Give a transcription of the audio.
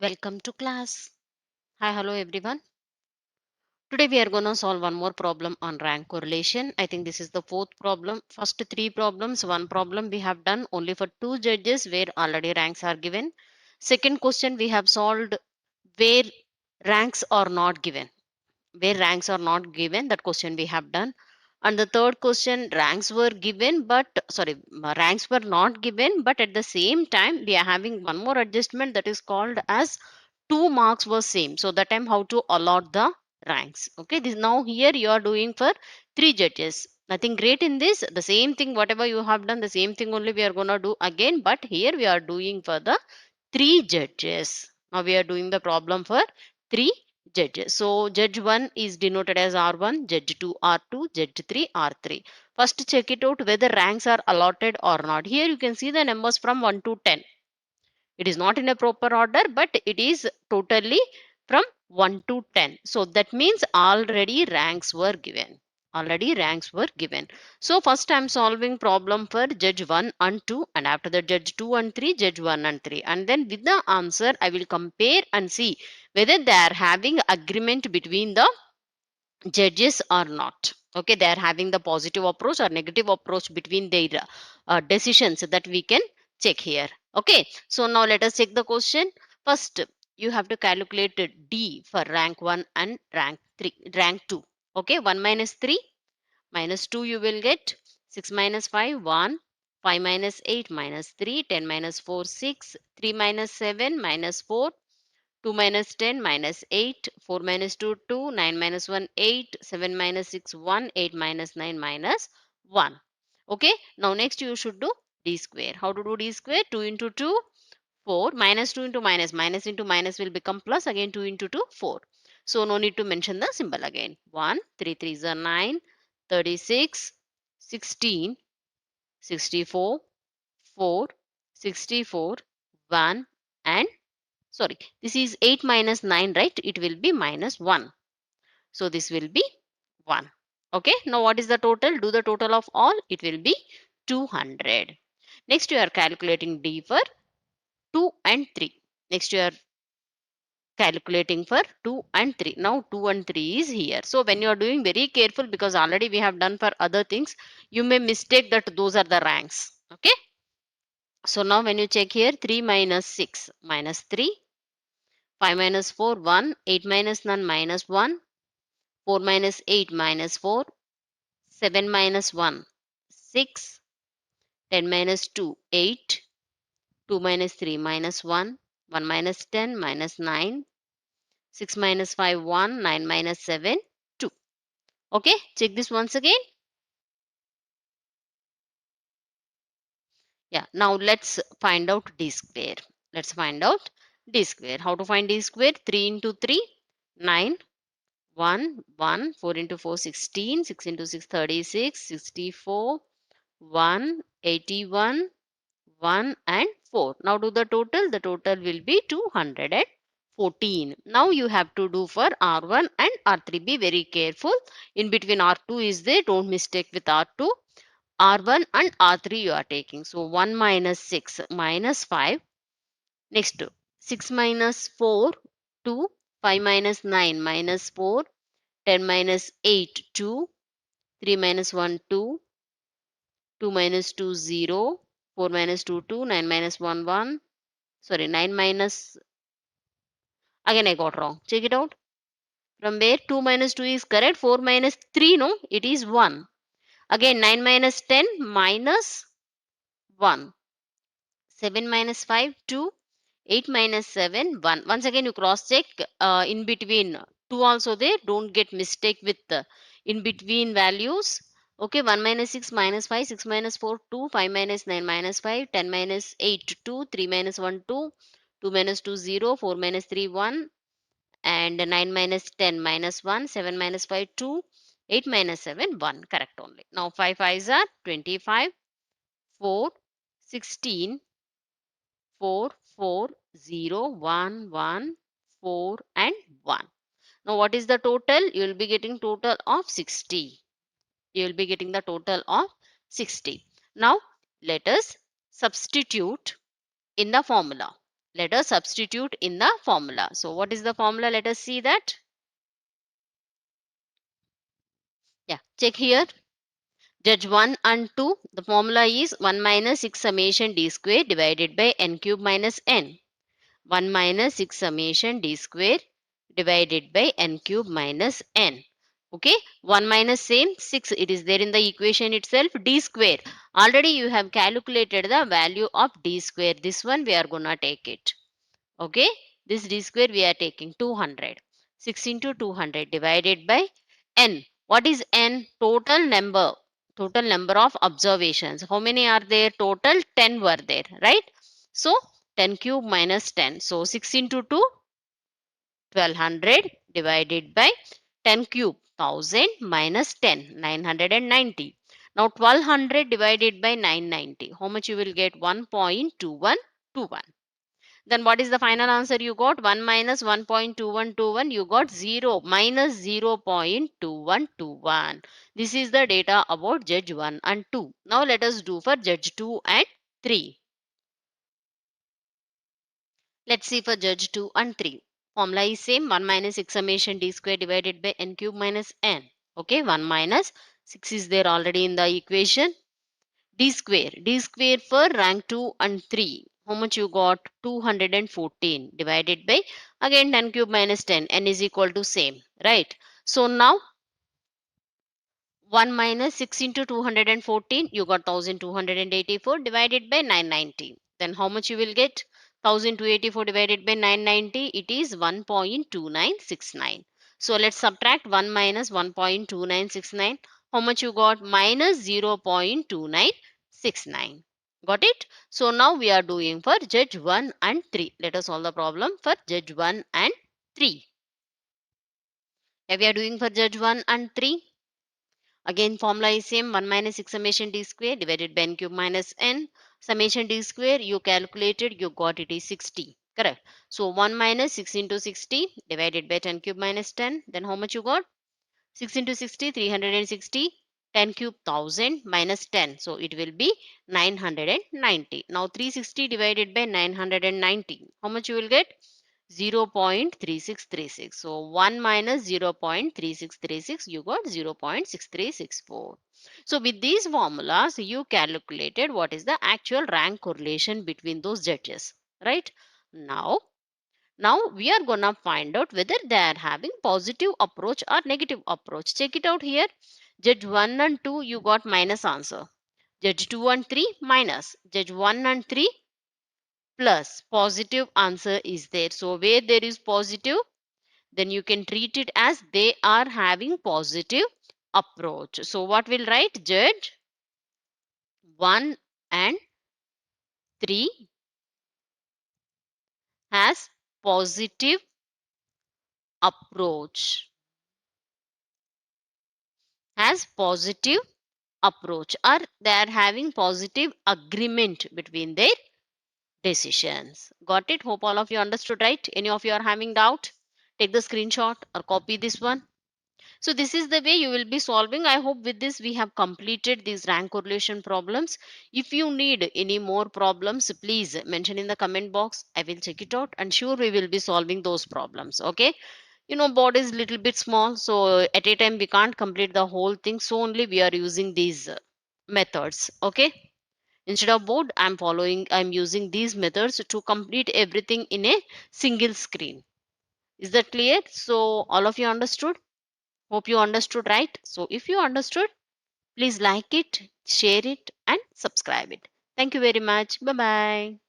Welcome to class. Hi, hello everyone. Today we are going to solve one more problem on rank correlation. I think this is the fourth problem. First three problems, one problem we have done only for two judges where already ranks are given. Second question we have solved where ranks are not given. Where ranks are not given, that question we have done. And the third question, ranks were not given, but at the same time we are having one more adjustment that is called as 2 marks were same. So that time how to allot the ranks. Okay, this now here you are doing for three judges. Nothing great in this. The same thing, whatever you have done, the same thing only we are gonna do again, but here we are doing for the three judges. Now we are doing the problem for three judges. So judge 1 is denoted as R1, judge 2 R2, judge 3 R3. First check it out whether ranks are allotted or not. Here you can see the numbers from 1 to 10. It is not in a proper order, but it is totally from 1 to 10. So that means already ranks were given. Already ranks were given. So first I am solving problem for judge 1 and 2, and after that judge 2 and 3, judge 1 and 3. And then with the answer I will compare and see whether they are having agreement between the judges or not. Okay, they are having the positive approach or negative approach between their decisions, that we can check here. Okay, so now let us check the question. First you have to calculate D for rank 1 and rank 2. Okay, 1 minus 3 minus 2 you will get 6 minus 5 1, 5 minus 8 minus 3, 10 minus 4 6, 3 minus 7 minus 4, 2 minus 10 minus 8, 4 minus 2 2, 9 minus 1 8, 7 minus 6 1, 8 minus 9 minus 1. Okay, now next you should do d square. How to do d square? 2 into 2 4, minus 2 into minus into minus will become plus, again 2 into 2 4. So no need to mention the symbol again. 1 3 3s are 9, 36, 16, 64, 4, 64, 1, and sorry, this is 8 minus 9, right? It will be minus 1. So this will be 1. Okay, now what is the total? Do the total of all. It will be 200. Next you are calculating D for 2 and 3. Next you are calculating for 2 and 3. Now 2 and 3 is here. So when you are doing, very careful, because already we have done for other things, you may mistake that those are the ranks. Okay, so now when you check here, 3 minus 6 minus 3, 5 minus 4 1, 8 minus 9 minus 1, 4 minus 8 minus 4, 7 minus 1 6, 10 minus 2 8, 2 minus 3 minus 1, 1 minus 10 minus 9, 6 minus 5 1, 9 minus 7 2. Okay, check this once again. Yeah, now let's find out d square. Let's find out d square. How to find d square? 3 into 3 9, 1 1, 4 into 4 16, 6 into 6 36, 64, 1 81, 1 and 4. Now do the total. The total will be 214. Now you have to do for R1 and R3. Be very careful. In between R2 is there. Don't mistake with R2. R1 and R3 you are taking. So 1 minus 6 minus 5. Next 6 minus 4 2. 5 minus 9 minus 4. 10 minus 8 2. 3 minus 1 2. 2 minus 2 0. 4 minus 2 2. 9 minus 1 1. Sorry, 9 minus, again I got wrong. Check it out. From where 2 minus 2 is correct, 4 minus 3, no, it is 1. Again 9 minus 10 minus 1. 7 minus 5 2. 8 minus 7 1. Once again you cross check in between 2 also there. Don't get mistake with the in between values. Okay, 1 minus 6 minus 5, 6 minus 4 2, 5 minus 9 minus 5, 10 minus 8 2, 3 minus 1 2, 2 minus 2 0, 4 minus 3 1, and 9 minus 10 minus 1, 7 minus 5 2, 8 minus 7 1. Correct only. Now 5 5s are 25, 4, 16, 4 4 0 1 1 4 and 1. Now what is the total? You will be getting total of 60. You will be getting the total of 60. Now let us substitute in the formula. Let us substitute in the formula. So what is the formula? Let us see that. Yeah, check here. Judge 1 and 2. The formula is 1 minus 6 summation d square divided by n cube minus n. 1 minus 6 summation d square divided by n cube minus n. Okay, 1 minus same 6, it is there in the equation itself, d square. Already you have calculated the value of d square. This one we are gonna take it. Okay, this d square we are taking 200. 6 into 200 divided by n. What is n? Total number. Total number of observations. How many are there? Total 10 were there, right? So 10 cube minus 10. So 6 into 2, 1200 divided by 10 cube, 1000 minus 10, 990. Now 1200 divided by 990. How much you will get? 1.2121. Then what is the final answer you got? 1 minus 1.2121, you got 0 minus 0.2121. This is the data about judge 1 and 2. Now let us do for judge 2 and 3. Let's see for judge 2 and 3. Formula is same, 1 minus 6 summation d square divided by n cube minus n. Okay, 1 minus 6 is there already in the equation. D square. D square for rank 2 and 3. How much you got? 214 divided by again 10 cube minus 10. N is equal to same. Right. So now 1 minus 6 into 214. You got 1284 divided by 990. Then how much you will get? 1284 divided by 990. It is 1.2969. So let's subtract 1 minus 1.2969. How much you got? Minus 0.2969. Got it? So now we are doing for judge 1 and 3. Let us solve the problem for judge 1 and 3. Yeah, we are doing for judge 1 and 3. Again, formula is same, 1 minus 6 summation d square divided by n cube minus n. Summation d square you calculated, you got it is 60. Correct. So 1 minus 6 into 60 divided by 10 cube minus 10. Then how much you got? 6 into 60, 360. 10 cube 1000 minus 10. So it will be 990. Now 360 divided by 990. How much you will get? 0.3636. So 1 minus 0.3636, you got 0.6364. So with these formulas, you calculated what is the actual rank correlation between those judges, right? Now we are gonna find out whether they are having positive approach or negative approach. Check it out here. Judge 1 and 2, you got minus answer. Judge 2 and 3, minus. Judge 1 and 3, plus. Positive answer is there. So where there is positive, then you can treat it as they are having positive approach. So what will write? Judge 1 and 3 has positive approach. Has positive approach, or they are having positive agreement between their decisions. Got it? Hope all of you understood, right? Any of you are having doubt? Take the screenshot or copy this one. So this is the way you will be solving. I hope with this we have completed these rank correlation problems. If you need any more problems, please mention in the comment box. I will check it out and sure we will be solving those problems. Okay. Board is little bit small, so at a time we can't complete the whole thing. So only we are using these methods. Okay. Instead of board, I'm using these methods to complete everything in a single screen. Is that clear? So all of you understood? Hope you understood, right? So if you understood, please like it, share it, and subscribe it. Thank you very much. Bye bye.